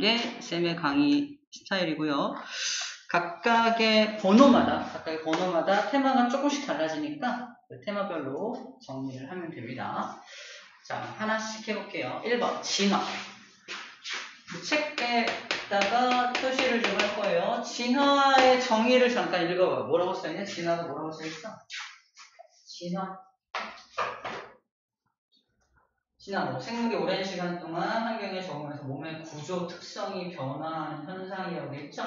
게 쌤의 강의 스타일이고요. 각각의 번호마다 테마가 조금씩 달라지니까 그 테마별로 정리를 하면 됩니다. 자, 하나씩 해볼게요. 1번 진화. 책에다가 표시를 좀 할 거예요. 진화의 정의를 잠깐 읽어봐요. 뭐라고 써있냐? 진화가 뭐라고 써있어? 진화, 뭐 생물이 오랜 시간 동안 환경에 적응해서 몸의 구조 특성이 변화하는 현상이라고 돼 있죠?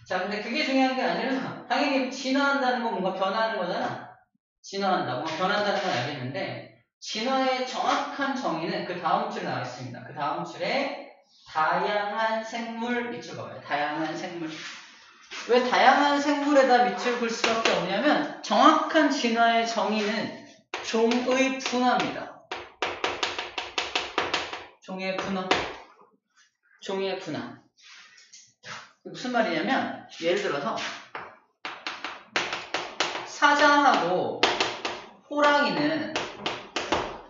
자, 근데 그게 중요한 게 아니라 당연히 진화한다는 건 뭔가 변하는 거잖아. 진화한다, 뭔가 변한다는 건 알겠는데 진화의 정확한 정의는 그 다음 줄에 나와 있습니다. 그 다음 줄에 다양한 생물 밑줄 그어요. 다양한 생물. 왜 다양한 생물에다 밑줄 글 수밖에 없냐면 정확한 진화의 정의는 종의 분화입니다. 종의 분화. 무슨 말이냐면 예를 들어서 사자하고 호랑이는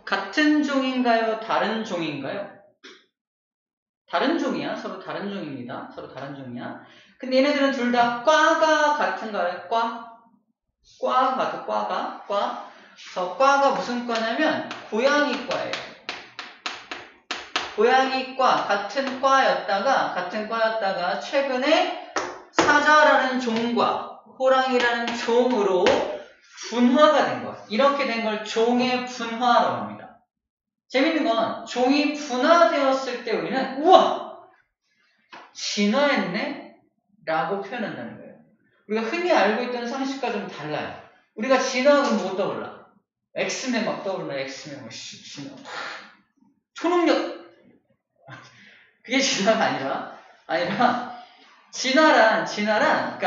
같은 종인가요? 다른 종인가요? 다른 종이야. 서로 다른 종입니다. 서로 다른 종이야. 근데 얘네들은 둘 다 과가 같은가요? 과가 같아. 과. 저 과가 무슨 과냐면 고양이과예요. 고양이과 같은 과였다가 최근에 사자라는 종과 호랑이라는 종으로 분화가 된 거야. 이렇게 된 걸 종의 분화라고 합니다. 재밌는 건 종이 분화되었을 때 우리는 우와! 진화했네? 라고 표현한다는 거예요. 우리가 흔히 알고 있던 상식과 좀 달라요. 우리가 진화하면 뭐 떠올라? 엑스맨 막 떠올라. 엑스맨 진화. 초능력. 그게 진화가 아니라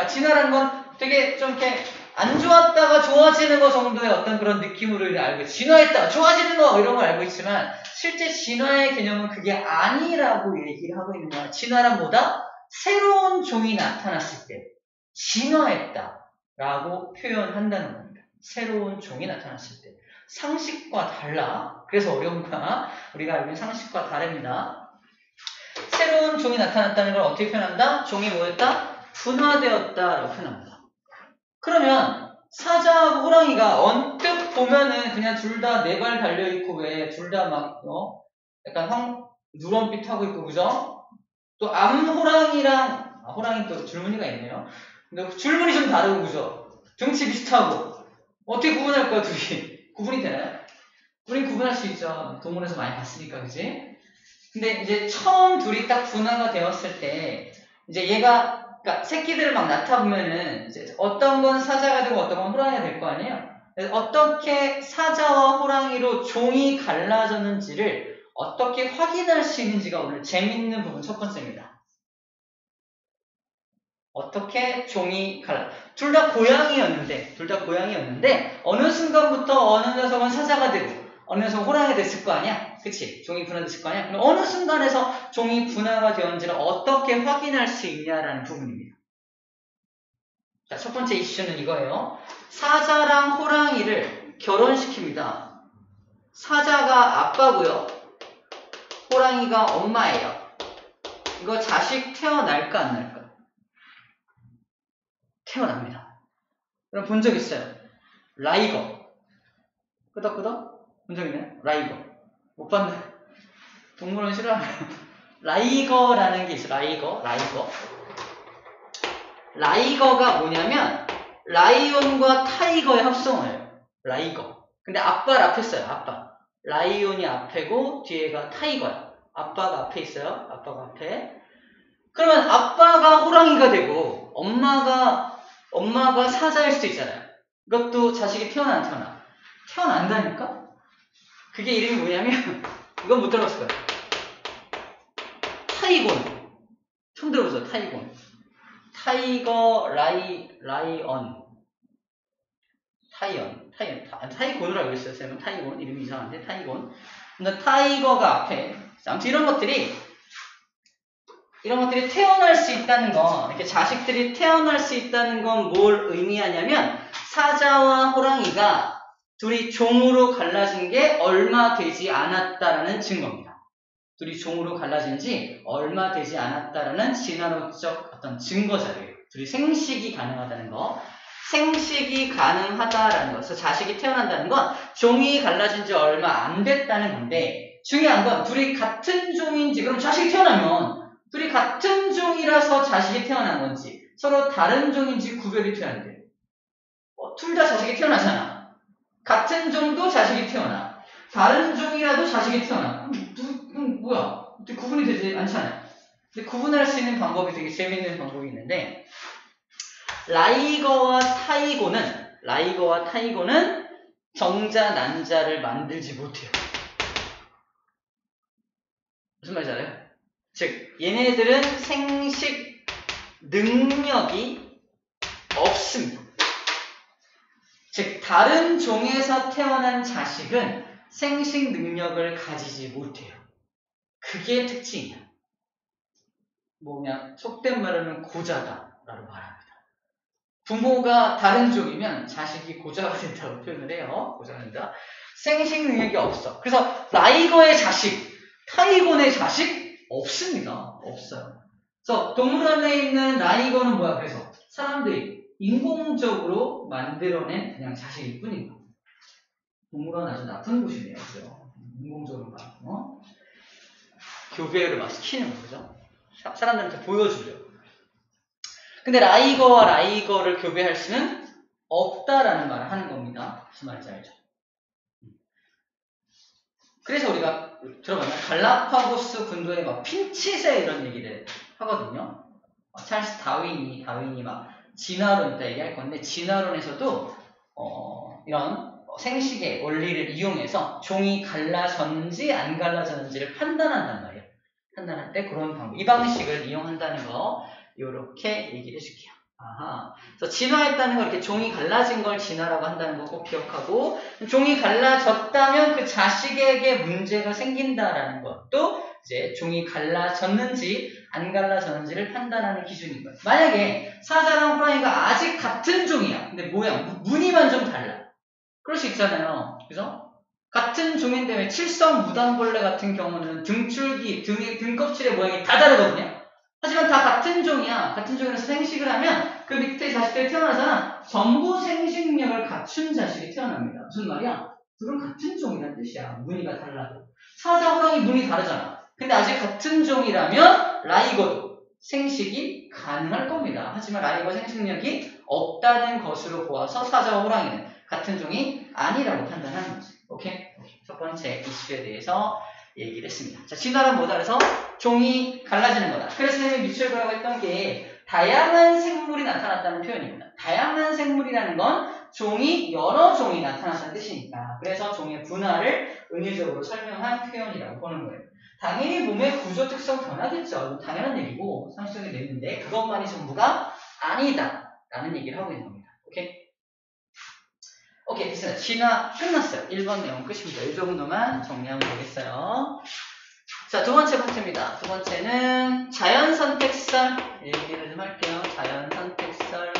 진화란 건 되게 좀 이렇게 안 좋았다가 좋아지는 거 정도의 어떤 그런 느낌으로 알고 있어요. 진화했다, 좋아지는 거 이런 걸 알고 있지만 실제 진화의 개념은 그게 아니라고 얘기를 하고 있는 거야. 진화란 뭐다? 새로운 종이 나타났을 때 진화했다 라고 표현한다는 겁니다. 새로운 종이 나타났을 때 상식과 달라. 그래서 어려운 거야. 우리가 알고 있는 상식과 다릅니다. 새로운 종이 나타났다는 걸 어떻게 표현한다? 종이 뭐였다? 분화되었다라고 표현합니다. 그러면 사자하고 호랑이가 언뜻 보면은 그냥 둘 다 네 발 달려있고 왜 둘 다 막 약간 누런빛 하고 있고 그죠? 또 암호랑이랑 호랑이 또 줄무늬가 있네요. 근데 줄무늬 좀 다르고 그죠? 등치 비슷하고 어떻게 구분할 거야 둘이? 구분이 되나요? 우린 구분할 수 있죠. 동물에서 많이 봤으니까 그지? 근데 이제 처음 둘이 딱 분화가 되었을 때 이제 그러니까 새끼들을 막 낳다 보면은 이제 어떤 건 사자가 되고 어떤 건 호랑이가 될 거 아니에요? 어떻게 사자와 호랑이로 종이 갈라졌는지를 어떻게 확인할 수 있는지가 오늘 재밌는 부분 첫 번째입니다. 어떻게 종이 둘 다 고양이였는데 어느 순간부터 어느 녀석은 사자가 되고 어느 녀석은 호랑이가 됐을 거 아니야? 그치? 종이 분화됐을 거 아니야? 어느 순간에서 종이 분화가 되었는지를 어떻게 확인할 수 있냐라는 부분입니다. 자, 첫 번째 이슈는 이거예요. 사자랑 호랑이를 결혼시킵니다. 사자가 아빠고요. 호랑이가 엄마예요. 이거 자식 태어날까 안 날까? 태어납니다. 그럼 본 적 있어요? 라이거. 끄덕끄덕? 본 적 있나요? 라이거. 못 봤네. 동물원 싫어하네요. 라이거라는 게 있어요. 라이거가 뭐냐면 라이온과 타이거의 합성어예요. 라이거. 근데 아빠를 앞에 써요. 아빠. 라이온이 앞에고 뒤에가 타이거야. 아빠가 앞에 있어요. 아빠가 앞에. 그러면 아빠가 호랑이가 되고 엄마가 사자일 수도 있잖아요. 이것도 자식이 태어나 안 태어나? 태어난다니까? 그게 이름이 뭐냐면 이건 못 들어봤을 거예요. 타이곤. 처음 들어보세요. 타이곤. 타이거, 라이언. 타이곤으로 알고 있어요. 쌤은 타이곤. 이름이 이상한데 타이곤. 근데 타이거가 앞에. 아무튼 이런 것들이 태어날 수 있다는 건, 이렇게 자식들이 태어날 수 있다는 건 뭘 의미하냐면 사자와 호랑이가 둘이 종으로 갈라진 게 얼마 되지 않았다라는 증거입니다. 둘이 종으로 갈라진 지 얼마 되지 않았다라는 진화론적 어떤 증거 자료예요. 둘이 생식이 가능하다는 거. 생식이 가능하다라는 거. 그래서 자식이 태어난다는 건 종이 갈라진 지 얼마 안 됐다는 건데, 중요한 건 둘이 같은 종인지, 그럼 자식이 태어나면 둘이 같은 종이라서 자식이 태어난 건지, 서로 다른 종인지 구별이 돼야 돼요. 둘 다 자식이 태어나잖아. 같은 종도 자식이 태어나. 다른 종이라도 자식이 태어나. 뭐야? 구분이 되지 않잖아요. 근데 구분할 수 있는 방법이 되게 재밌는 방법이 있는데, 라이거와 타이거는 정자, 난자를 만들지 못해요. 무슨 말인지 알아요? 즉, 얘네들은 생식 능력이 없습니다. 즉, 다른 종에서 태어난 자식은 생식 능력을 가지지 못해요. 그게 특징이야. 뭐냐, 속된 말로는 고자다라고 말합니다. 부모가 다른 종이면 자식이 고자가 된다고 표현을 해요. 고자가 된다. 생식 능력이 없어. 그래서 라이거의 자식, 타이곤의 자식 없습니다. 없어요. 그래서 동물원에 있는 라이거는 뭐야? 그래서 사람들이 인공적으로 만들어낸 그냥 자식일 뿐인 거예요. 동물원 아주 나쁜 곳이네요. 그죠? 인공적으로 막 교배를 막 시키는 거죠. 사람들한테 보여주려고. 근데 라이거와 라이거를 교배할 수는 없다라는 말을 하는 겁니다. 무슨 말인지 알죠? 그래서 우리가 들어봤나요? 갈라파고스 군도에 막 핀칫에 이런 얘기를 하거든요. 찰스 다윈이 막 진화론 있다 얘기할 건데, 진화론에서도 이런 생식의 원리를 이용해서 종이 갈라졌는지 안 갈라졌는지를 판단한단 말이에요. 판단할 때 그런 방법, 이 방식을 이용한다는 거 이렇게 얘기를 해줄게요. 아하. 그래서 진화했다는 걸, 이렇게 종이 갈라진 걸 진화라고 한다는 거 꼭 기억하고, 종이 갈라졌다면 그 자식에게 문제가 생긴다라는 것도 이제 종이 갈라졌는지 안 갈라졌는지를 판단하는 기준인 거예요. 만약에 사자랑 호랑이가 아직 같은 종이야. 근데 모양, 무늬만 좀 달라. 그럴 수 있잖아요. 그죠? 같은 종인데 왜 칠성 무당벌레 같은 경우는 등줄기, 등껍질의 모양이 다 다르거든요. 하지만 다 같은 종이야. 같은 종이라서 생식을 하면 그 밑에 자식들이 태어나잖아. 전부 생식력을 갖춘 자식이 태어납니다. 무슨 말이야? 둘은 같은 종이란 뜻이야. 무늬가 달라도. 사자, 호랑이 무늬 다르잖아. 근데 아직 같은 종이라면 라이거도 생식이 가능할 겁니다. 하지만 라이거 생식력이 없다는 것으로 보아서 사자와 호랑이는 같은 종이 아니라고 판단하는 거지. 오케이? 첫 번째 이슈에 대해서 얘기를 했습니다. 자, 진화는 뭐다? 그래서 종이 갈라지는 거다. 그래서 선생님이 미추얼브라고 했던 게 다양한 생물이 나타났다는 표현입니다. 다양한 생물이라는 건 종이, 여러 종이 나타났다는 뜻이니까. 그래서 종의 분화를 은유적으로 설명한 표현이라고 보는 거예요. 당연히 몸의 구조 특성 변하겠죠. 당연한 얘기고 상식적인 내용인데 그것만이 전부가 아니다 라는 얘기를 하고 있는 겁니다. 오케이, 됐어요. 진화 끝났어요. 1번 내용 끝입니다. 이 정도만 정리하면 되겠어요. 자, 두 번째 문제입니다. 두 번째는 자연선택설 얘기를 좀 할게요. 자연선택설.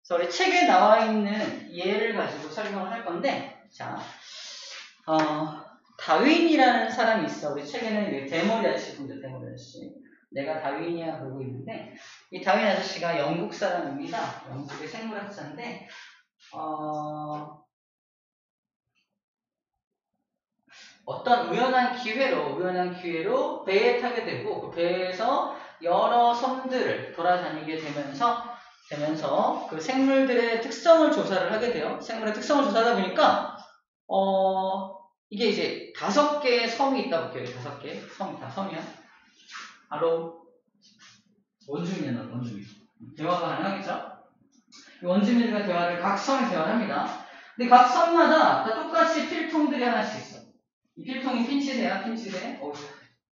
그래서 우리 책에 나와 있는 예를 가지고 설명을 할 건데, 자, 다윈이라는 사람이 있어. 우리 책에는 대머리 아저씨 분들, 대머리 아저씨. 내가 다윈이야 그러고 있는데, 이 다윈 아저씨가 영국 사람입니다. 영국의 생물학자인데, 어떤 우연한 기회로 배에 타게 되고, 그 배에서 여러 섬들을 돌아다니게 되면서 그 생물들의 특성을 조사를 하게 돼요. 생물의 특성을 조사하다 보니까, 이게 이제 5개의 섬이 있다고 볼게요. 5개. 섬이 다 섬이야. 바로 원주민이야, 원주민. 대화가 가능하겠죠? 원주민과 대화를 각 섬에 대화를 합니다. 근데 각 섬마다 다 똑같이 필통들이 하나씩 있어. 이 필통이 핀치새야, 핀치새.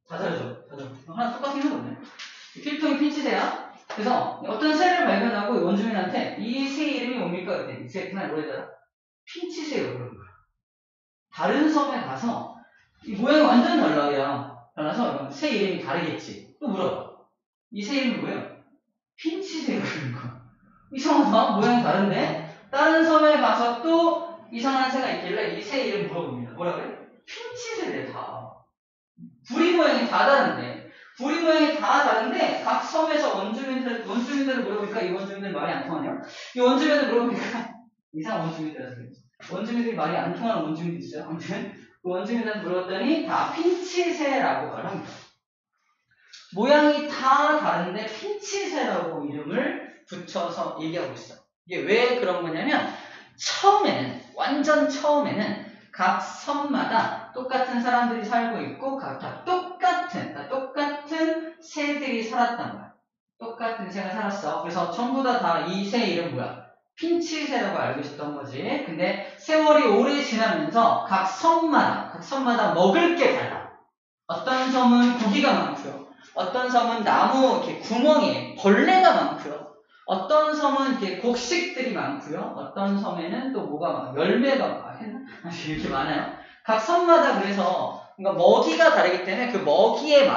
다 다르죠? 하나 똑같은 게 없네. 이 필통이 핀치새야. 그래서 어떤 새를 발견하고 원주민한테 이 새 이름이 뭡니까? 그랬더니 이 새 그냥 뭐래더라? 핀치새요. 그런 거야. 다른 섬에 가서 이 모양이 완전 달라서 새 이름이 다르겠지. 또 물어봐. 이 새 이름이 뭐예요? 핀치새요. 그런 거야. 이상하다. 모양이 다른데? 다른 섬에 가서 또 이상한 새가 있길래 이 새 이름 물어봅니다. 뭐라 그래? 핀치세대 다. 부리 모양이 다 다른데. 부리 모양이 다 다른데 각 섬에서 원주민들을 물어보니까 이 원주민들 말이 안 통하네요. 이 원주민들 물어보니까 이상한 원주민들이라서 원주민들이 말이 안 통하는 원주민도 있어요. 아무튼 그 원주민들한테 물어봤더니 다 핀치새라고 말을 합니다. 모양이 다 다른데 핀치새라고 이름을 붙여서 얘기하고 있어. 이게 왜 그런 거냐면 완전 처음에는 각 섬마다 똑같은 사람들이 살고 있고 다 똑같은 새들이 살았단 거야. 똑같은 새가 살았어. 그래서 전부 다 이 새 이름 뭐야? 핀치새라고 알고 있었던 거지. 근데 세월이 오래 지나면서 각 섬마다 먹을 게 달라. 어떤 섬은 고기가 많고요. 어떤 섬은 나무 이렇게 구멍에 벌레가 많고요. 어떤 섬은 이렇게 곡식들이 많고요. 어떤 섬에는 또 뭐가 많아요? 열매가 이렇게 많아요. 각 섬마다 그래서 그러니까 먹이가 다르기 때문에 그 먹이에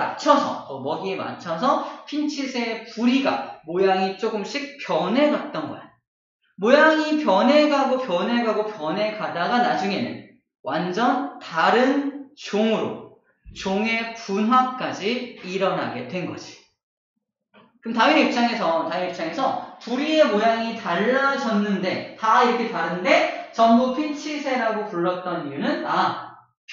맞춰서 핀치새의 부리가 모양이 조금씩 변해갔던 거야. 모양이 변해가다가 나중에는 완전 다른 종의 분화까지 일어나게 된 거지. 그럼 다윈의 입장에서 부리의 모양이 달라졌는데 다 이렇게 다른데 전부 핀치새라고 불렀던 이유는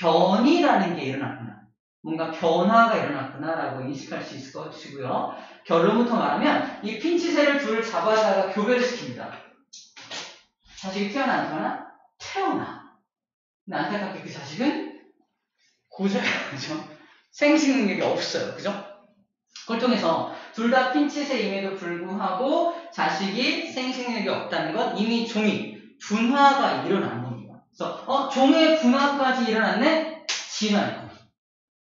변이라는 게 일어났구나. 뭔가 변화가 일어났구나라고 인식할 수 있을 것이고요. 결론부터 말하면 이 핀치새를 둘 잡아다가 교배를 시킵니다. 자식이 태어나 안 태어나? 태어나. 근데 안타깝게 그 자식은 고자죠. 생식 능력이 없어요. 그죠? 그걸 통해서 둘 다 핀치새임에도 불구하고 자식이 생식 능력이 없다는 건 이미 종이 분화가 일어난 겁니다. 그래서 종의 분화까지 일어났네? 진화했고.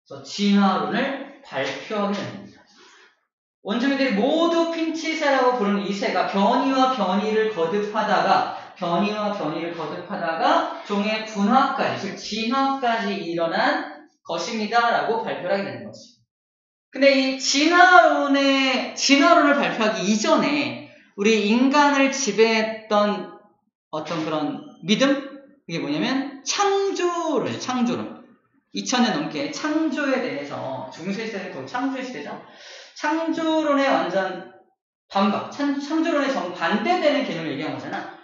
그래서 진화론을 발표하게 됩니다. 원주민들이 모두 핀치새라고 부르는 이 새가 변이와 변이를 거듭하다가 종의 분화까지, 즉 진화까지 일어난 것입니다. 라고 발표를 하게 되는 거지. 근데 이 진화론을 발표하기 이전에 우리 인간을 지배했던 어떤 그런 믿음? 이게 뭐냐면 창조론. 2000년 넘게 창조에 대해서 중세시대는 거의 창조의 시대죠. 창조론의 완전 반박, 창조론의 정반대되는 개념을 얘기한 거잖아.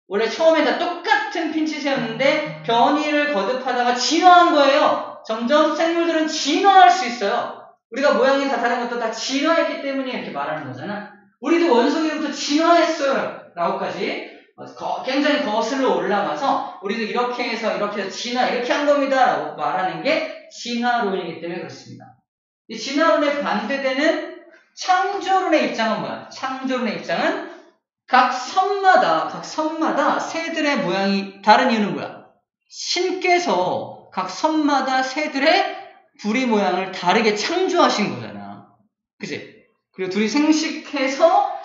원래 처음에 다 똑같은 핀치새였는데 변이를 거듭하다가 진화한 거예요. 점점 생물들은 진화할 수 있어요. 우리가 모양이 다 다른 것도 다 진화했기 때문에 이렇게 말하는 거잖아. 우리도 원숭이로부터 진화했어요. 라고까지 굉장히 거슬러 올라가서 우리도 이렇게 해서 진화 이렇게 한 겁니다. 라고 말하는 게 진화론이기 때문에 그렇습니다. 이 진화론에 반대되는 창조론의 입장은 뭐야? 창조론의 입장은 각 섬마다 새들의 모양이 다른 이유는 뭐야? 신께서 각 섬마다 새들의 부리 모양을 다르게 창조하신 거잖아. 그치? 그리고 둘이 생식해서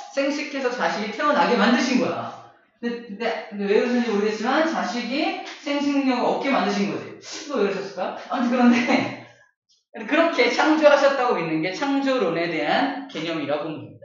자식이 태어나게 만드신 거야. 근데 왜 그러는지 모르겠지만 자식이 생식 능력을 없게 만드신 거지. 또 왜 그러셨을까? 아무튼 그런데 그렇게 창조하셨다고 믿는 게 창조론에 대한 개념이라고 보면 됩니다.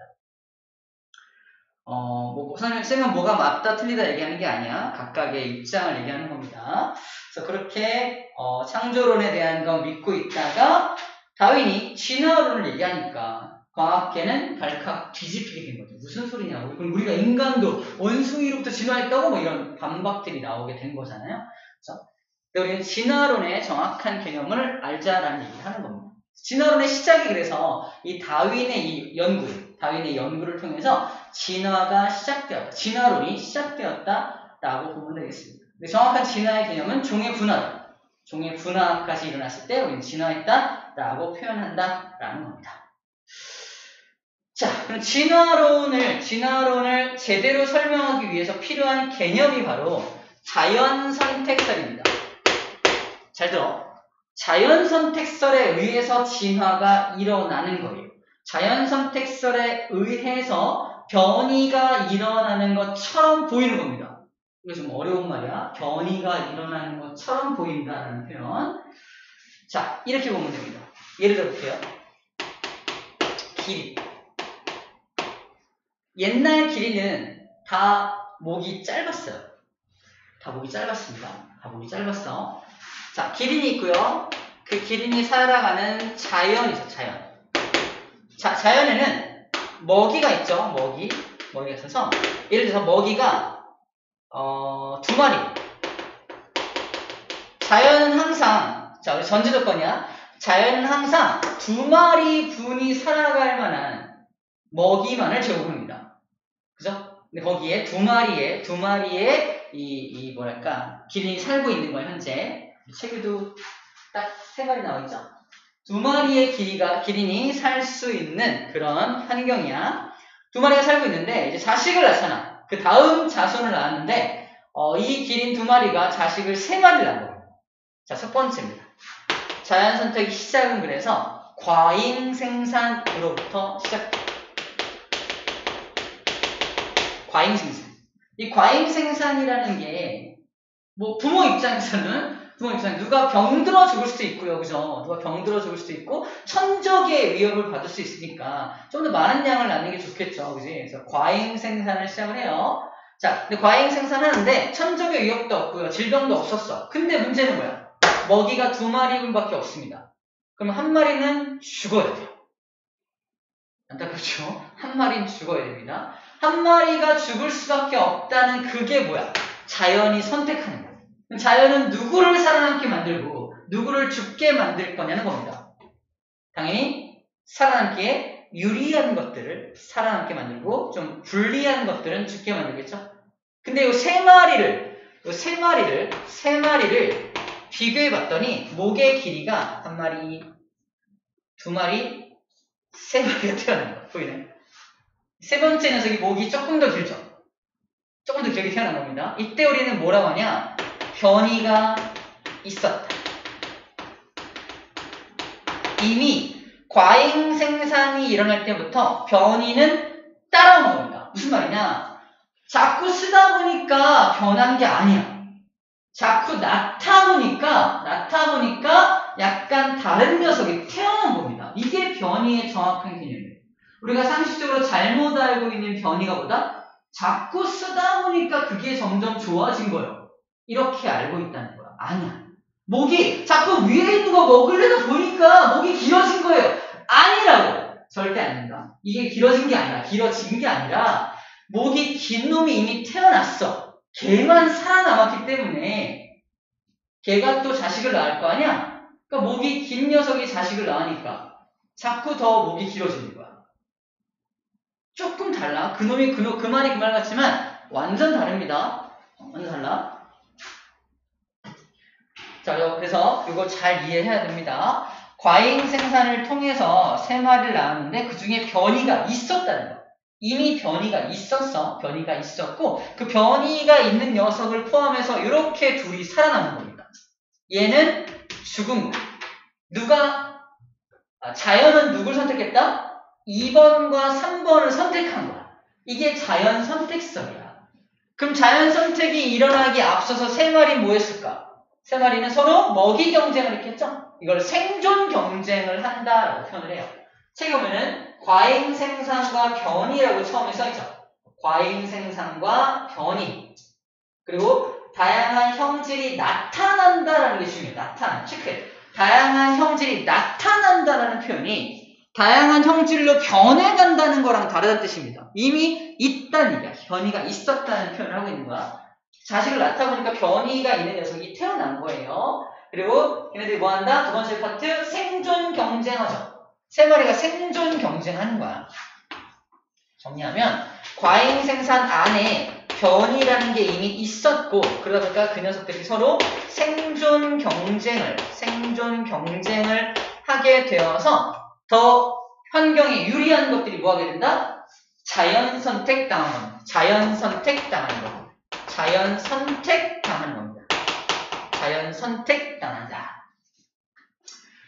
쌤은 뭐가 맞다 틀리다 얘기하는 게 아니야. 각각의 입장을 얘기하는 겁니다. 그래서 그렇게 창조론에 대한 거 믿고 있다가 다윈이 진화론을 얘기하니까 과학계는 발칵 뒤집히게 된 거죠. 무슨 소리냐고. 그럼 우리가 인간도 원숭이로부터 진화했다고 이런 반박들이 나오게 된 거잖아요. 그래서 우리는 진화론의 정확한 개념을 알자라는 얘기를 하는 겁니다. 진화론의 시작이 그래서 이 다윈의 연구를 통해서 진화론이 시작되었다라고 보면 되겠습니다. 정확한 진화의 개념은 종의 분화까지 일어났을 때 우리는 진화했다라고 표현한다라는 겁니다. 자, 그럼 진화론을 제대로 설명하기 위해서 필요한 개념이 바로 자연선택설입니다. 잘 들어. 자연선택설에 의해서 진화가 일어나는 거예요. 자연선택설에 의해서 변이가 일어나는 것처럼 보이는 겁니다. 이거 좀 어려운 말이야. 변이가 일어나는 것처럼 보인다는 표현. 자, 이렇게 보면 됩니다. 예를 들어볼게요. 길이. 옛날 길이는 다 목이 짧았어요. 다 목이 짧았습니다. 다 목이 짧았어. 자, 기린이 있고요. 그 기린이 살아가는 자연이죠, 자연. 자, 자연에는 먹이가 있죠, 먹이가 있어서, 예를 들어서 먹이가, 2마리. 자연은 항상, 자, 우리 전제 조건이야. 자연은 항상 2마리 분이 살아갈 만한 먹이만을 제공합니다. 그죠? 근데 거기에 2마리의, 뭐랄까, 기린이 살고 있는 거예요, 현재. 책에도 딱 3마리 나와있죠? 2마리의 기린이 살 수 있는 그런 환경이야. 2마리가 살고 있는데, 이제 자식을 낳잖아. 그 다음 자손을 낳았는데, 이 기린 2마리가 자식을 3마리를 낳은 거예요. 자, 첫 번째입니다. 자연 선택의 시작은 그래서 과잉 생산으로부터 시작돼요. 과잉 생산. 이 과잉 생산이라는 게, 뭐, 부모 입장에서는 누가 병들어 죽을 수도 있고요. 그죠? 누가 병들어 죽을 수도 있고, 천적의 위협을 받을 수 있으니까, 좀 더 많은 양을 낳는 게 좋겠죠. 그지? 그래서 과잉 생산을 시작을 해요. 자, 근데 과잉 생산하는데, 천적의 위협도 없고요. 질병도 없었어. 근데 문제는 뭐야? 먹이가 2마리분밖에 없습니다. 그럼 1마리는 죽어야 돼요. 안타깝죠? 1마리는 죽어야 됩니다. 1마리가 죽을 수밖에 없다는 그게 뭐야? 자연이 선택하는 거예요. 자연은 누구를 살아남게 만들고 누구를 죽게 만들 거냐는 겁니다. 당연히 살아남기에 유리한 것들을 살아남게 만들고 좀 불리한 것들은 죽게 만들겠죠. 근데 이 3마리를 비교해 봤더니 목의 길이가 1마리, 2마리, 3마리가 태어난 거예요. 보이나요? 세 번째 녀석이 목이 조금 더 길죠. 조금 더 길게 태어난 겁니다. 이때 우리는 뭐라고 하냐? 변이가 있었다. 이미 과잉 생산이 일어날 때부터 변이는 따라온 겁니다. 무슨 말이냐? 자꾸 쓰다 보니까 변한 게 아니야. 자꾸 낳다 보니까 약간 다른 녀석이 태어난 겁니다. 이게 변이의 정확한 개념이에요. 우리가 상식적으로 잘못 알고 있는 변이가 뭐다? 자꾸 쓰다 보니까 그게 점점 좋아진 거예요. 이렇게 알고 있다는 거야. 아니야. 목이 자꾸 위에 있는 거 먹으려다 보니까 목이 길어진 거예요. 아니라고. 절대 아닙니다. 이게 길어진 게 아니라 목이 긴 놈이 이미 태어났어. 걔만 살아남았기 때문에 걔가 또 자식을 낳을 거 아니야? 그러니까 목이 긴 녀석이 자식을 낳으니까 자꾸 더 목이 길어지는 거야. 조금 달라. 그 말이 그 말 같지만 완전 다릅니다. 완전 달라. 자, 그래서 이거 잘 이해해야 됩니다. 과잉 생산을 통해서 3마리를 낳았는데 그 중에 변이가 있었다는 거. 이미 변이가 있었고 그 변이가 있는 녀석을 포함해서 이렇게 둘이 살아남는 겁니다. 얘는 죽은 거야. 자연은 누굴 선택했다? 2번과 3번을 선택한 거야. 이게 자연 선택성이야. 그럼 자연 선택이 일어나기 앞서서 3마리 뭐 했을까? 3마리는 서로 먹이 경쟁을 했겠죠? 이걸 생존 경쟁을 한다라고 표현을 해요. 책에 보면은 과잉 생산과 변이라고 처음에 써있죠. 과잉 생산과 변이. 그리고 다양한 형질이 나타난다라는 게 중요해요. 체크해요. 다양한 형질이 나타난다라는 표현이 다양한 형질로 변해간다는 거랑 다르다는 뜻입니다. 이미 있다는 얘기야. 변이가 있었다는 표현을 하고 있는 거야. 자식을 낳다 보니까 변이가 있는 녀석이 태어난 거예요. 그리고 얘네들이 뭐 한다? 두 번째 파트, 생존 경쟁하죠. 3마리가 생존 경쟁하는 거야. 정리하면 과잉 생산 안에 변이라는 게 이미 있었고 그러다 보니까 그 녀석들이 서로 생존 경쟁을 하게 되어서 더 환경에 유리한 것들이 뭐 하게 된다? 자연 선택당한 겁니다. 자연 선택당한다.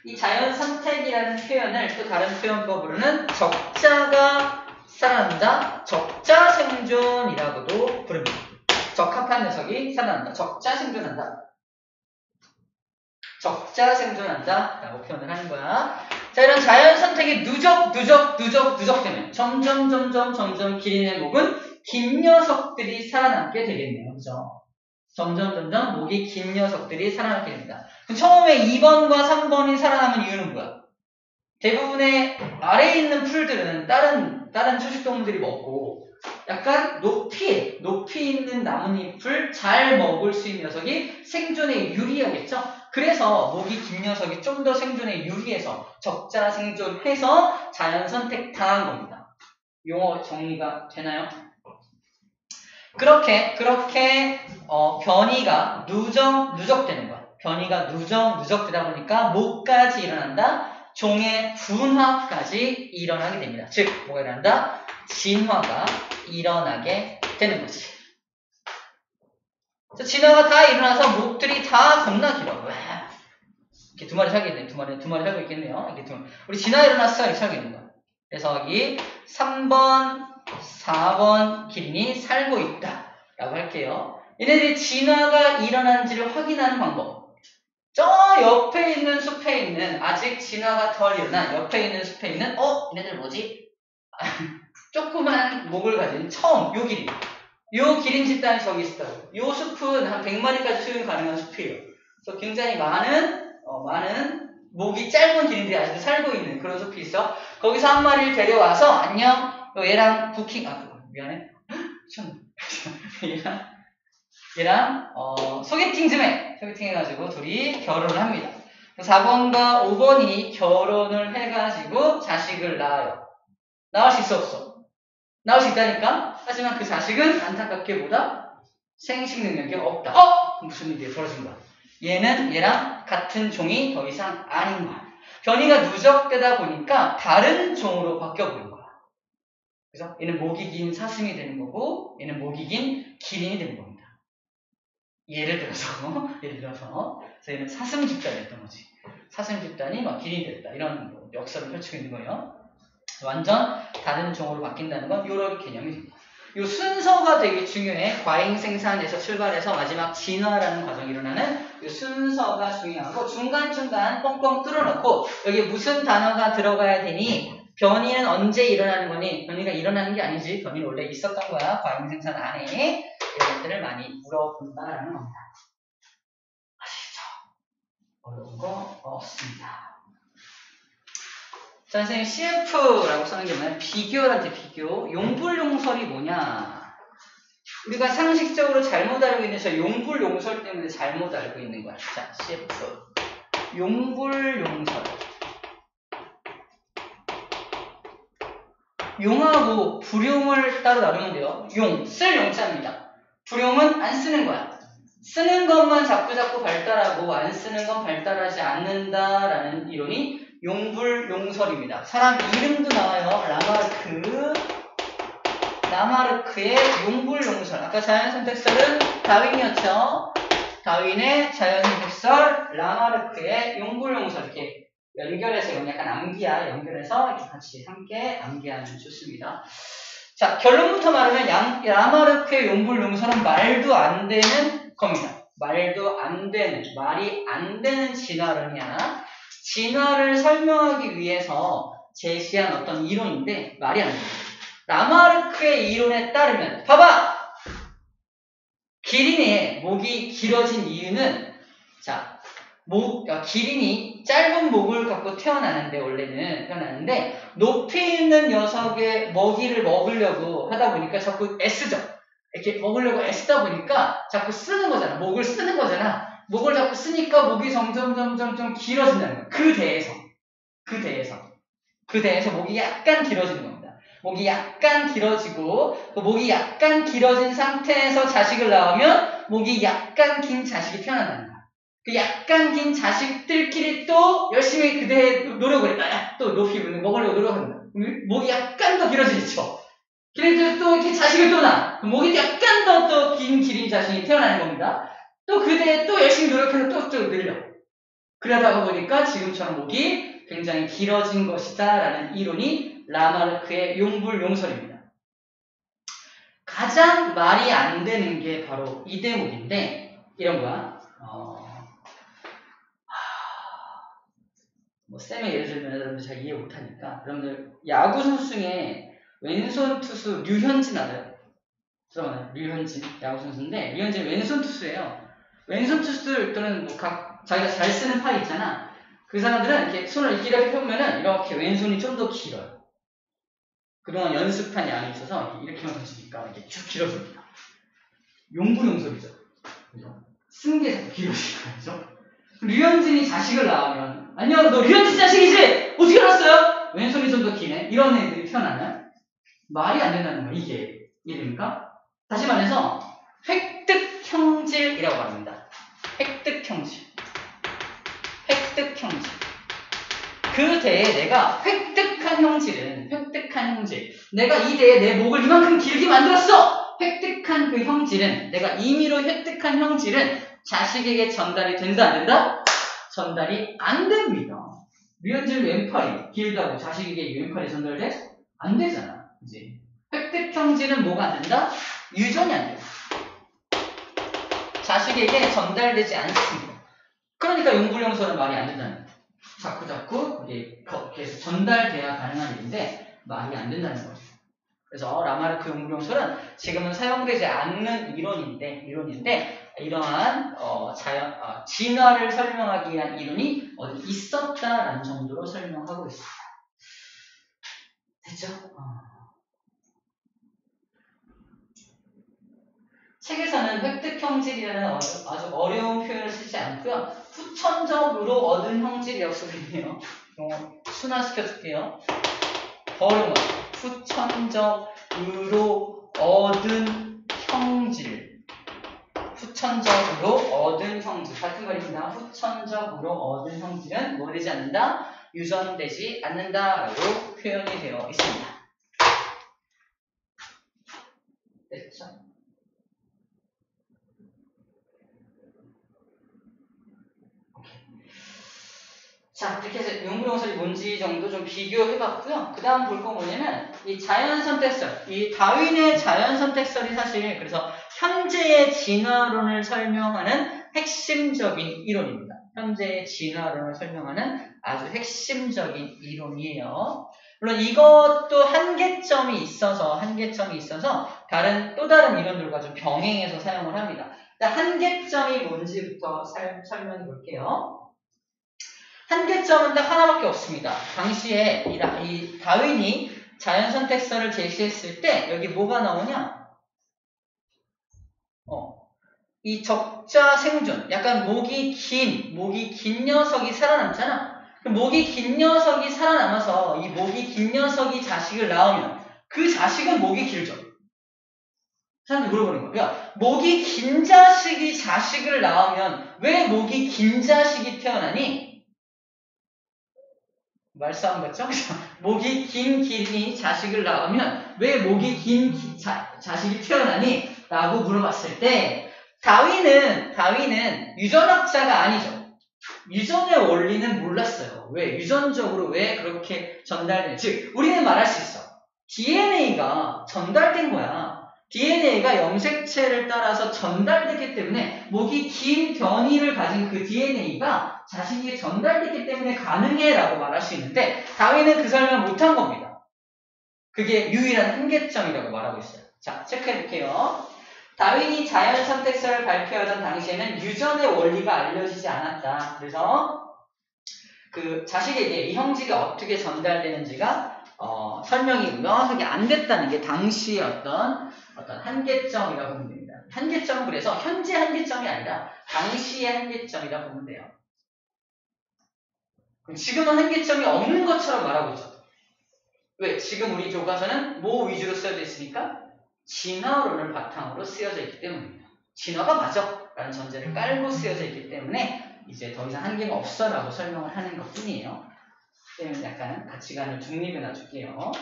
이 자연 선택이라는 표현을 또 다른 표현법으로는 적자가 살아난다, 적자 생존이라고도 부릅니다. 적합한 녀석이 살아난다, 적자 생존한다 라고 표현을 하는 거야. 자, 이런 자연 선택이 누적 되면 점점 기린의 목은 긴 녀석들이 살아남게 되겠네요. 그죠? 점점 목이 긴 녀석들이 살아남게 됩니다. 처음에 2번과 3번이 살아남은 이유는 뭐야? 대부분의 아래에 있는 풀들은 다른 초식동물들이 먹고 약간 높이 있는 나뭇잎을 잘 먹을 수 있는 녀석이 생존에 유리하겠죠? 그래서 목이 긴 녀석이 좀 더 생존에 유리해서 적자 생존해서 자연 선택 당한 겁니다. 용어 정리가 되나요? 그렇게 변이가 누적되는 거야. 변이가 누적되다 보니까 목까지 일어난다. 종의 분화까지 일어나게 됩니다. 즉 뭐가 일어난다? 진화가 일어나게 되는 거지. 진화가 다 일어나서 목들이 다 겁나 길어. 이렇게 두 마리 살겠네. 두 마리 살고 있겠네요. 이렇게 우리 진화 일어났어. 이렇게 살고 있는 거야. 그래서 여기 3번, 4번 기린이 살고 있다. 라고 할게요. 얘네들이 진화가 일어난지를 확인하는 방법. 저 옆에 있는 숲에 있는 아직 진화가 덜 일어난 옆에 있는 숲에 있는 얘네들 뭐지? 조그만 목을 가진 요 기린. 요 기린 집단이 저기 있어요. 요 숲은 한 100마리까지 수용 가능한 숲이에요. 그래서 굉장히 많은 목이 짧은 기린들이 아직도 살고 있는 그런 숲이 있어. 거기서 한 마리를 데려와서 안녕. 얘랑 부킹 미안해. 얘랑 소개팅 좀 해. 소개팅 해가지고 둘이 결혼을 합니다. 4번과 5번이 결혼을 해가지고 자식을 낳아요. 낳을 수 있어 없어? 낳을 수 있다니까? 하지만 그 자식은 안타깝게 보다 생식 능력이 없다. 무슨 일이 벌어진 거야? 얘는 얘랑 같은 종이 더 이상 아닌 거야. 변이가 누적되다 보니까 다른 종으로 바뀌어버린 거야. 그래서 얘는 목이 긴 사슴이 되는 거고 얘는 목이 긴 기린이 되는 겁니다. 예를 들어서 그래서 얘는 사슴 집단이었던 거지. 사슴 집단이 막 기린이 됐다. 이런 역사를 펼치고 있는 거예요. 완전 다른 종으로 바뀐다는 건 이런 개념입니다. 이 순서가 되게 중요해. 과잉 생산에서 출발해서 마지막 진화라는 과정이 일어나는 이 순서가 중요하고 중간중간 뻥뻥 뚫어놓고 여기 무슨 단어가 들어가야 되니? 변이는 언제 일어나는 거니? 변이가 일어나는 게 아니지. 변이는 원래 있었던 거야. 과잉 생산 안에. 이런 것들을 많이 물어본다라는 겁니다. 아시죠? 어려운 거 없습니다. 자, 선생님 CF라고 써는 게 뭐냐? 비교란데 비교. 용불용설이 뭐냐? 우리가 상식적으로 잘못 알고 있는 저 용불용설 때문에 잘못 알고 있는 거야. 자, CF. 용불용설. 용하고 불용을 따로 나누면 돼요. 용, 쓸 용자입니다. 불용은 안 쓰는 거야. 쓰는 것만 자꾸 발달하고 안 쓰는 건 발달하지 않는다라는 이론이 용불용설입니다. 사람 이름도 나와요. 라마르크의 용불용설. 아까 자연선택설은 다윈이었죠. 다윈의 자연선택설, 라마르크의 용불용설. 이렇게 연결해서 이건 약간 암기야. 연결해서 이렇게 같이 함께 암기하면 좋습니다. 자, 결론부터 말하면 라마르크의 용불용설은 말도 안 되는 겁니다. 말이 안 되는 진화론이야. 진화를 설명하기 위해서 제시한 어떤 이론인데 말이 안 됩니다. 라마르크의 이론에 따르면 봐봐! 기린의 목이 길어진 이유는 기린이 짧은 목을 갖고 태어나는데 높이 있는 녀석의 먹이를 먹으려고 하다 보니까 자꾸 애쓰죠. 이렇게 먹으려고 애쓰다 보니까 자꾸 쓰는 거잖아. 목을 쓰는 거잖아. 목을 자꾸 쓰니까 목이 점점 길어진다는 거야. 그 대에서 목이 약간 길어지는 겁니다. 목이 약간 길어지고 목이 약간 길어진 상태에서 자식을 낳으면 목이 약간 긴 자식이 태어난다는 거야. 그 약간 긴 자식들끼리 또 열심히 그 대에 노력을 해. 또 높이 먹으려고 노력한다. 목이 약간 더 길어지죠. 그래서 또 이렇게 자식을 또 낳아. 목이 약간 더 긴 기린 자식이 태어나는 겁니다. 또 그대에 또 열심히 노력해서 또 늘려. 그러다가 보니까 지금처럼 목이 굉장히 길어진 것이다 라는 이론이 라마르크의 용불용설입니다. 가장 말이 안 되는 게 바로 이 대목인데 이런 거야. 쌤의 예를 들면 여러분들 잘 이해 못하니까 여러분들 야구 선수 중에 왼손 투수 류현진 알아요? 들어가나요? 류현진 야구 선수인데 류현진 왼손 투수예요. 왼손 투수들은 뭐 각 자기가 잘 쓰는 팔이 있잖아. 그 사람들은 이렇게 손을 이렇게 펴면은 이렇게 왼손이 좀 더 길어요. 그동안 연습한 양이 있어서 이렇게만 던지니까 이렇게 쭉 길어집니다. 용구용설이죠. 그죠? 승계에서 길어지는 거죠. 류현진이 자식을 낳으면 안녕 너 류현진 자식이지? 어떻게 알았어요? 왼손이 좀 더 기네. 이런 애들이 태어나면 말이 안 된다는 거예요. 이게 이해됩니까? 다시 말해서 획득형질이라고 말합니다. 획득형질. 획득형질. 그 대에 내가 획득한 형질. 내가 이 대에 내 목을 이만큼 길게 만들었어! 획득한 그 형질은, 내가 임의로 획득한 형질은 자식에게 전달이 된다, 안 된다? 전달이 안 됩니다. 류현진 왼팔이 길다고 자식에게 왼팔이 전달돼? 안 되잖아. 그지? 획득 형질은 뭐가 안 된다? 유전이 안 돼요. 자식에게 전달되지 않습니다. 그러니까 용불용설은 말이 안 된다는 거예요. 자꾸 이게 계속 전달돼야 가능한 일인데 말이 안 된다는 거죠. 그래서 라마르크 용불용설은 지금은 사용되지 않는 이론인데 이러한 진화를 설명하기 위한 이론이 어디 있었다라는 정도로 설명하고 있습니다. 됐죠? 책에서는 획득형질이라는 아주 어려운 표현을 쓰지 않고요. 후천적으로 얻은 형질이라고 쓰고 있네요. 순화시켜줄게요. 더 어려운 거. 후천적으로 얻은 형질. 후천적으로 얻은 형질. 같은 말입니다. 후천적으로 얻은 형질은 뭐 되지 않는다? 유전되지 않는다라고 표현이 되어 있습니다. 됐죠? 자, 이렇게 해서 용불용설이 뭔지 정도 좀 비교해봤고요. 그 다음 볼 거 뭐냐면 이 자연선택설, 이 다윈의 자연선택설이 사실 그래서 현재의 진화론을 설명하는 핵심적인 이론입니다. 현재의 진화론을 설명하는 아주 핵심적인 이론이에요. 물론 이것도 한계점이 있어서 또 다른 이론들과 좀 병행해서 사용을 합니다. 일단 한계점이 뭔지부터 설명해 볼게요. 한계점은 딱 하나밖에 없습니다. 당시에 이 다윈이 자연선택설을 제시했을 때 여기 뭐가 나오냐? 이 적자 생존, 약간 목이 긴 녀석이 살아남잖아. 목이 긴 녀석이 살아남아서 이 목이 긴 녀석이 자식을 낳으면 그 자식은 목이 길죠. 사람들이 물어보는 거예요. 야, 목이 긴 자식이 자식을 낳으면 왜 목이 긴 자식이 태어나니? 말싸움 같죠? 목이 긴 기린이 자식을 낳으면 왜 목이 긴 자식이 태어나니? 라고 물어봤을 때 다윈은 유전학자가 아니죠. 유전의 원리는 몰랐어요. 왜? 유전적으로 왜 그렇게 전달되는지. 즉 우리는 말할 수 있어. DNA가 전달된 거야. DNA가 염색체를 따라서 전달됐기 때문에 목이 긴 변이를 가진 그 DNA가 자식에게 전달됐기 때문에 가능해 라고 말할 수 있는데 다윈은 그 설명을 못한 겁니다. 그게 유일한 한계점이라고 말하고 있어요. 자, 체크해 볼게요. 다윈이 자연선택설을 발표하던 당시에는 유전의 원리가 알려지지 않았다. 그래서 그 자식에게 이 형질이 어떻게 전달되는지가 설명이 명확하게 안 됐다는 게 당시의 어떤 한계점이라고 보면 됩니다. 한계점은 그래서 현재 한계점이 아니라 당시의 한계점이라고 보면 돼요. 지금은 한계점이 없는 것처럼 말하고 있죠. 왜? 지금 우리 교과서는 뭐 위주로 쓰여져 있으니까 진화론을 바탕으로 쓰여져 있기 때문입니다. 진화가 맞아 라는 전제를 깔고 쓰여져 있기 때문에 이제 더 이상 한계가 없어 라고 설명을 하는 것 뿐이에요. 그러면 약간 가치관을 중립해 놔줄게요.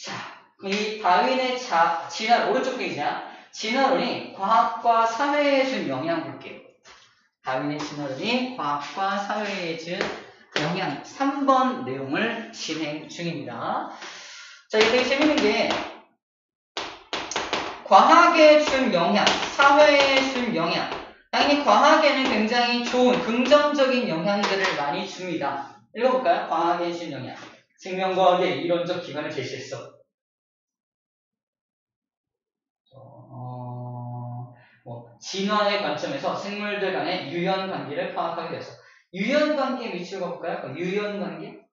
자, 이 다윈의 진화, 오른쪽 페이지야. 진화론이 과학과 사회에 준 영향 볼게요. 다윈의 진화론이 과학과 사회에 준 영향 3번 내용을 진행 중입니다. 자, 이게 되게 재밌는 게 과학에 준 영향, 사회에 준 영향. 당연히 과학에는 굉장히 좋은 긍정적인 영향들을 많이 줍니다. 읽어볼까요? 과학에 준 영향. 생명과학의 이론적 기반을 제시했어. 진화의 관점에서 생물들 간의 유연관계를 파악하게 되었어. 유연관계의 위치를 볼까요? 유연관계?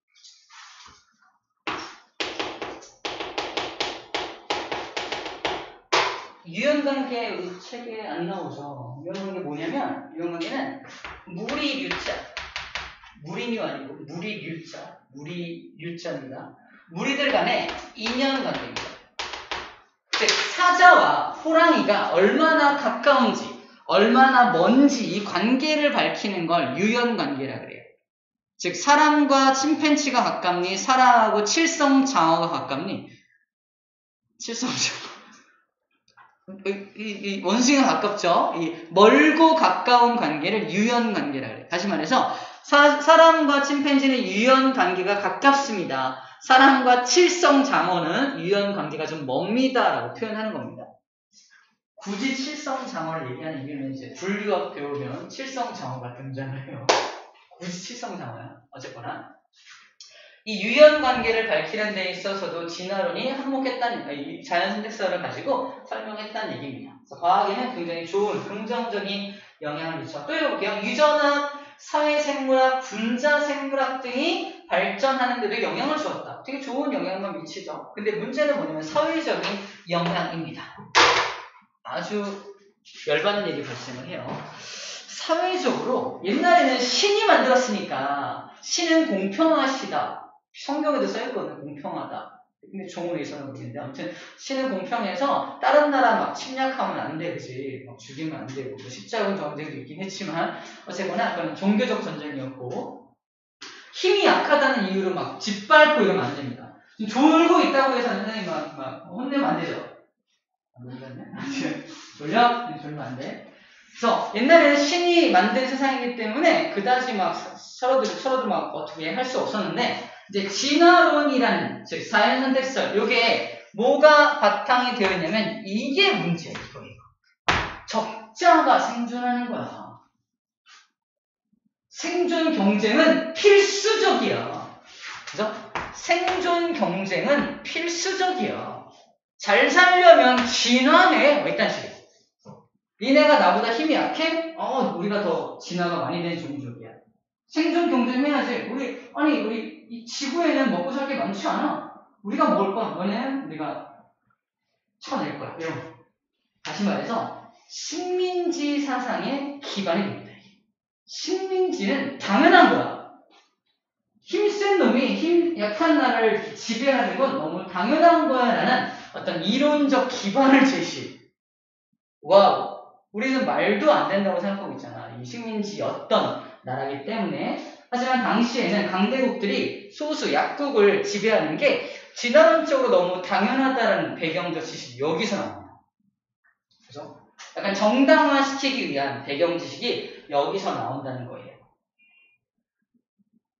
유연관계 책에 안 나오죠. 유연관계 뭐냐면, 유연관계는 무리류자, 무리류 아니고 무리류자, 무리류자입니다. 무리들 간의 인연관계입니다. 즉 사자와 호랑이가 얼마나 가까운지, 얼마나 먼지 이 관계를 밝히는 걸 유연관계라 그래요. 즉 사람과 침팬지가 가깝니, 사람하고 칠성장어가 가깝니? 칠성장어. 이 원숭이가 가깝죠. 이 멀고 가까운 관계를 유연관계라 그래요. 다시 말해서 사람과 침팬지는 유연관계가 가깝습니다. 사람과 칠성장어는 유연관계가 좀 멉니다라고 표현하는 겁니다. 굳이 칠성장어를 얘기하는 이유는 이제 분류학 배우면 칠성장어가 등장을 해요. 굳이 칠성장어야. 어쨌거나 이 유연관계를 밝히는 데 있어서도 진화론이 한몫했다는, 자연선택설을 가지고 설명했다는 얘기입니다. 그래서 과학에는 굉장히 좋은 긍정적인 영향을 미쳐. 또 해볼게요. 유전학, 사회생물학, 분자생물학 등이 발전하는 데도 영향을 주었다. 되게 좋은 영향만 미치죠. 근데 문제는 뭐냐면 사회적인 영향입니다. 아주 열받는 일이 발생을 해요. 사회적으로 옛날에는 신이 만들었으니까 신은 공평하시다. 성경에도 써있거든요. 공평하다. 근데 종으로 있어는 모르겠는데 아무튼 신은 공평해서 다른 나라 막 침략하면 안 되지. 막 죽이면 안 되고 뭐 십자군 전쟁도 있긴 했지만 어쨌거나 그건 종교적 전쟁이었고 힘이 약하다는 이유로 막 짓밟고 이러면 안 됩니다. 졸고 있다고 해서 선생님 막 혼내면 안 되죠. 졸려? 졸면 안 돼. 그래서 옛날에는 신이 만든 세상이기 때문에 그다지 막 서로들 막 어떻게 할 수 없었는데 이제 진화론이라는 즉 자연선택설 요게 뭐가 바탕이 되어 있냐면 이게 문제야 이거. 적자가 생존하는 거야. 생존 경쟁은 필수적이야. 그죠? 생존 경쟁은 필수적이야. 잘 살려면 진화해. 이딴 식이야. 니네가 나보다 힘이 약해? 우리가 더 진화가 많이 된 종족이야. 생존 경쟁해야지. 우리 이 지구에는 먹고 살 게 많지 않아. 우리가 먹을 거야. 너네는 우리가 쳐낼 거야. 이런. 다시 말해서 식민지 사상의 기반이 됩니다. 식민지는 당연한 거야. 힘센 놈이 힘 약한 나라를 지배하는 건 너무 당연한 거야 라는 어떤 이론적 기반을 제시. 와우. 우리는 말도 안 된다고 생각하고 있잖아. 이 식민지 어떤 나라이기 때문에. 하지만 당시에는 강대국들이 소수 약국을 지배하는 게 진화론적으로 너무 당연하다는 배경적 지식이 여기서 나옵니다. 그죠? 약간 정당화시키기 위한 배경 지식이 여기서 나온다는 거예요.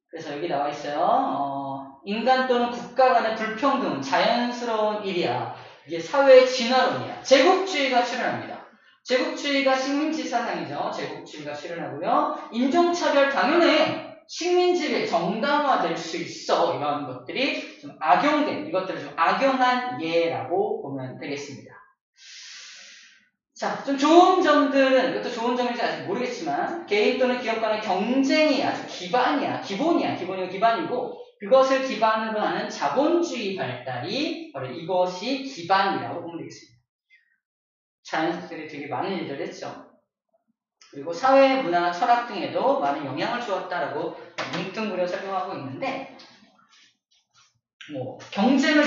그래서 여기 나와 있어요. 인간 또는 국가 간의 불평등은 자연스러운 일이야. 이게 사회의 진화론이야. 제국주의가 출현합니다. 제국주의가 식민지 사상이죠. 제국주의가 출현하고요. 인종차별 당연해. 식민지배 정당화될 수 있어. 이런 것들이 좀 악용된, 이것들을 좀 악용한 예라고 보면 되겠습니다. 자, 좀 좋은 점들은, 이것도 좋은 점인지 아직 모르겠지만, 개인 또는 기업 간의 경쟁이 아주 기본이고 기반이고, 그것을 기반으로 하는 자본주의 발달이 바로 이것이 기반이라고 보면 되겠습니다. 자연사들이 되게 많은 일들을 했죠. 그리고 사회, 문화, 철학 등에도 많은 영향을 주었다라고 뭉뚱그려 설명하고 있는데, 경쟁을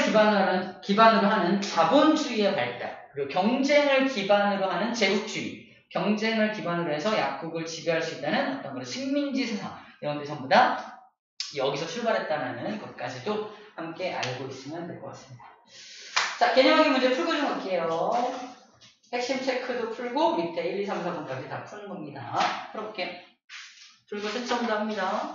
기반으로 하는 자본주의의 발달, 그리고 경쟁을 기반으로 하는 제국주의, 경쟁을 기반으로 해서 약국을 지배할 수 있다는 어떤 그런 식민지 세상, 이런 데 전부 다 여기서 출발했다는 것까지도 함께 알고 있으면 될 것 같습니다. 자, 개념학의 문제 풀고 좀 갈게요. 핵심 체크도 풀고 밑에 1, 2, 3, 4번까지 다 푸는 겁니다. 풀어볼게요. 풀고 채점도 합니다.